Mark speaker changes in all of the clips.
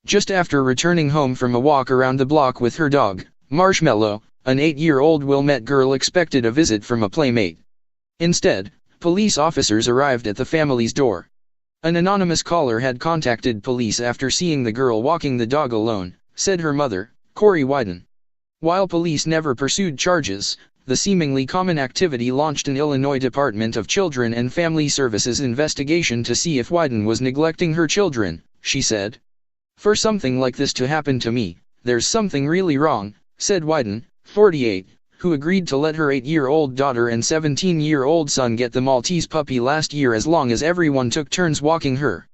Speaker 1: just after returning home from a walk around the block with her dog, Marshmallow, an 8-year-old Wilmette girl expected a visit from a playmate. Instead, police officers arrived at the family's door. An anonymous caller had contacted police after seeing the girl walking the dog alone, said her mother, Corey Wyden. While police never pursued charges, the seemingly common activity launched an Illinois Department of Children and Family Services investigation to see if Wyden was neglecting her children, she said. For something like this to happen to me, there's something really wrong, said Wyden, 48, who agreed to let her 8-year-old daughter and 17-year-old son get the Maltese puppy last year as long as everyone took turns walking her.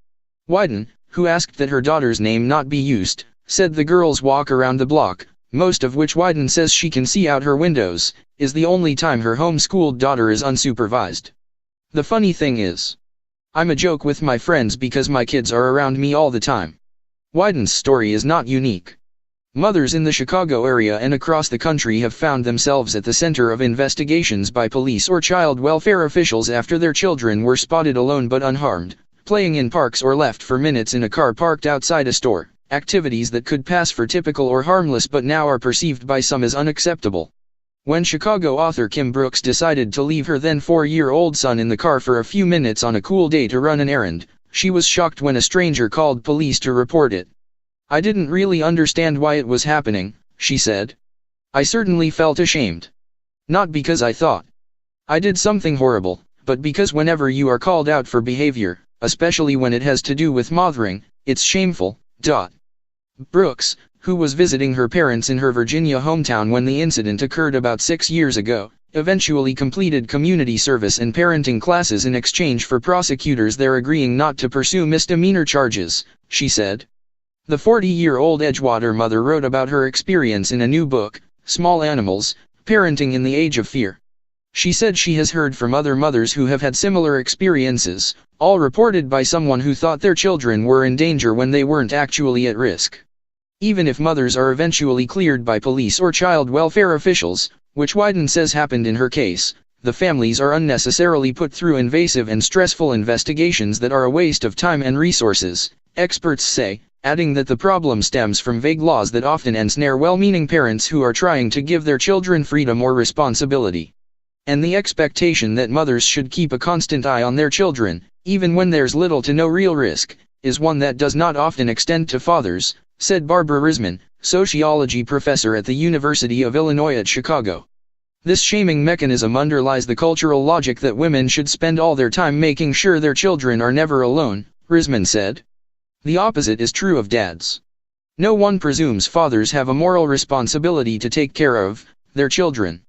Speaker 1: Wyden, who asked that her daughter's name not be used, said the girls walk around the block, most of which Wyden says she can see out her windows, is the only time her homeschooled daughter is unsupervised. The funny thing is, I'm a joke with my friends because my kids are around me all the time. Wyden's story is not unique. Mothers in the Chicago area and across the country have found themselves at the center of investigations by police or child welfare officials after their children were spotted alone but unharmed, playing in parks or left for minutes in a car parked outside a store, activities that could pass for typical or harmless but now are perceived by some as unacceptable. When Chicago author Kim Brooks decided to leave her then 4-year-old son in the car for a few minutes on a cool day to run an errand, she was shocked when a stranger called police to report it. I didn't really understand why it was happening, she said. I certainly felt ashamed. Not because I thought I did something horrible, but because whenever you are called out for behavior, especially when it has to do with mothering, it's shameful. Brooks, who was visiting her parents in her Virginia hometown when the incident occurred about 6 years ago, eventually completed community service and parenting classes in exchange for prosecutors there agreeing not to pursue misdemeanor charges, she said. The 40-year-old Edgewater mother wrote about her experience in a new book, Small Animals, Parenting in the Age of Fear. She said she has heard from other mothers who have had similar experiences, all reported by someone who thought their children were in danger when they weren't actually at risk. Even if mothers are eventually cleared by police or child welfare officials, which Wyden says happened in her case, the families are unnecessarily put through invasive and stressful investigations that are a waste of time and resources, experts say, adding that the problem stems from vague laws that often ensnare well-meaning parents who are trying to give their children freedom or responsibility. And the expectation that mothers should keep a constant eye on their children, even when there's little to no real risk, is one that does not often extend to fathers, said Barbara Risman, sociology professor at the University of Illinois at Chicago. This shaming mechanism underlies the cultural logic that women should spend all their time making sure their children are never alone, Risman said. The opposite is true of dads. No one presumes fathers have a moral responsibility to take care of their children.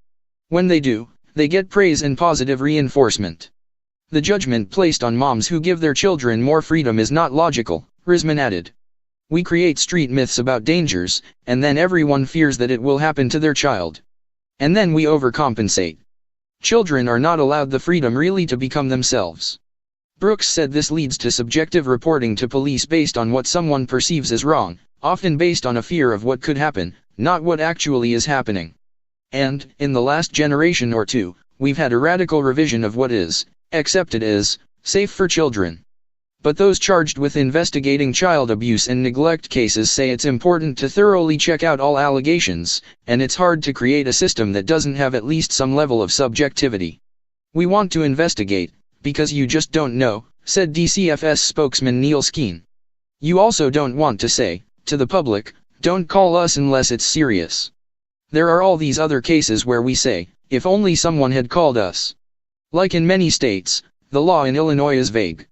Speaker 1: When they do, they get praise and positive reinforcement. The judgment placed on moms who give their children more freedom is not logical, Risman added. We create street myths about dangers, and then everyone fears that it will happen to their child. And then we overcompensate. Children are not allowed the freedom really to become themselves. Brooks said this leads to subjective reporting to police based on what someone perceives as wrong, often based on a fear of what could happen, not what actually is happening. And, in the last generation or two, we've had a radical revision of what is accepted as safe for children. But those charged with investigating child abuse and neglect cases say it's important to thoroughly check out all allegations, and it's hard to create a system that doesn't have at least some level of subjectivity. We want to investigate, because you just don't know, said DCFS spokesman Neil Skeen. You also don't want to say, to the public, don't call us unless it's serious. There are all these other cases where we say, if only someone had called us. Like in many states, the law in Illinois is vague.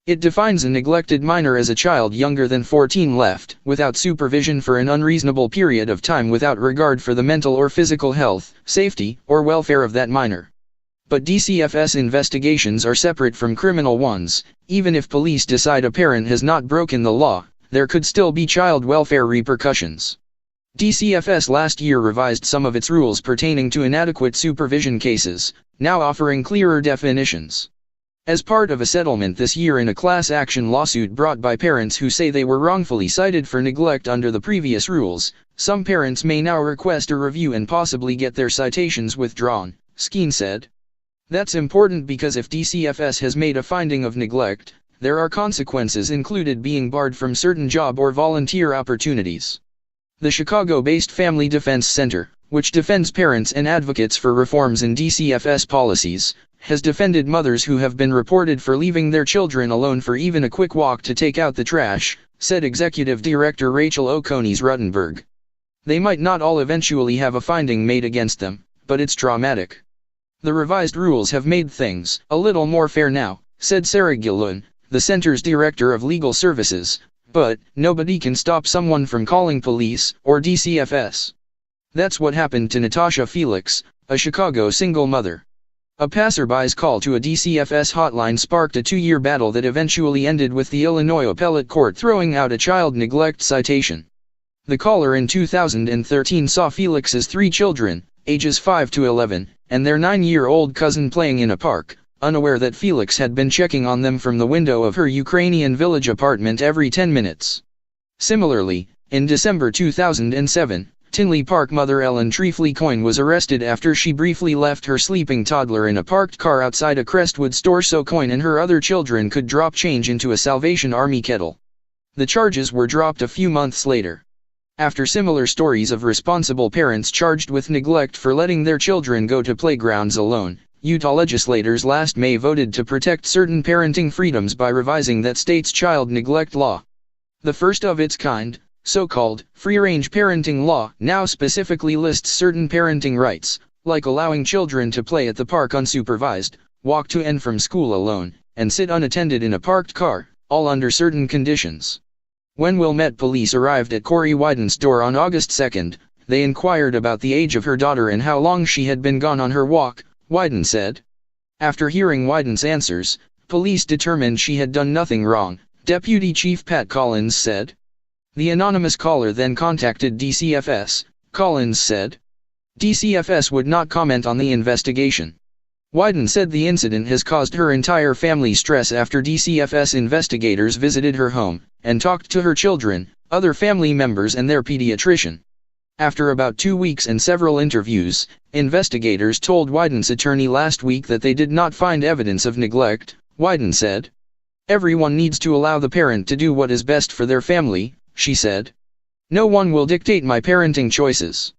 Speaker 1: It defines a neglected minor as a child younger than 14 left without supervision for an unreasonable period of time without regard for the mental or physical health, safety, or welfare of that minor. But DCFS investigations are separate from criminal ones. Even if police decide a parent has not broken the law, there could still be child welfare repercussions. DCFS last year revised some of its rules pertaining to inadequate supervision cases, now offering clearer definitions. As part of a settlement this year in a class action lawsuit brought by parents who say they were wrongfully cited for neglect under the previous rules, some parents may now request a review and possibly get their citations withdrawn, Skeen said. That's important because if DCFS has made a finding of neglect, There are consequences included being barred from certain job or volunteer opportunities. The Chicago-based Family Defense Center, which defends parents and advocates for reforms in DCFS policies, has defended mothers who have been reported for leaving their children alone for even a quick walk to take out the trash, said Executive Director Rachel O'Connors-Ruttenberg. They might not all eventually have a finding made against them, but it's traumatic. The revised rules have made things a little more fair now, said Sarah Gilloon, the center's director of legal services, but nobody can stop someone from calling police or DCFS. That's what happened to Natasha Felix, a Chicago single mother. A passerby's call to a DCFS hotline sparked a 2-year battle that eventually ended with the Illinois Appellate Court throwing out a child neglect citation. The caller in 2013 saw Felix's 3 children, ages 5 to 11, and their 9-year-old cousin playing in a park, unaware that Felix had been checking on them from the window of her Ukrainian Village apartment every 10 minutes. Similarly, in December 2007, Tinley Park mother Ellen Treefly Coyne was arrested after she briefly left her sleeping toddler in a parked car outside a Crestwood store so Coyne and her other children could drop change into a Salvation Army kettle. The charges were dropped a few months later. After similar stories of responsible parents charged with neglect for letting their children go to playgrounds alone, Utah legislators last May voted to protect certain parenting freedoms by revising that state's child neglect law. The first of its kind, so-called free-range parenting law, now specifically lists certain parenting rights, like allowing children to play at the park unsupervised, walk to and from school alone, and sit unattended in a parked car, all under certain conditions. When Wilmette police arrived at Corey Wyden's door on August 2, they inquired about the age of her daughter and how long she had been gone on her walk, Wyden said. After hearing Wyden's answers, police determined she had done nothing wrong, Deputy Chief Pat Collins said. The anonymous caller then contacted DCFS, Collins said. DCFS would not comment on the investigation. Wyden said the incident has caused her entire family stress after DCFS investigators visited her home and talked to her children, other family members and their pediatrician. After about 2 weeks and several interviews, investigators told Wyden's attorney last week that they did not find evidence of neglect, Wyden said. Everyone needs to allow the parent to do what is best for their family, she said. No one will dictate my parenting choices.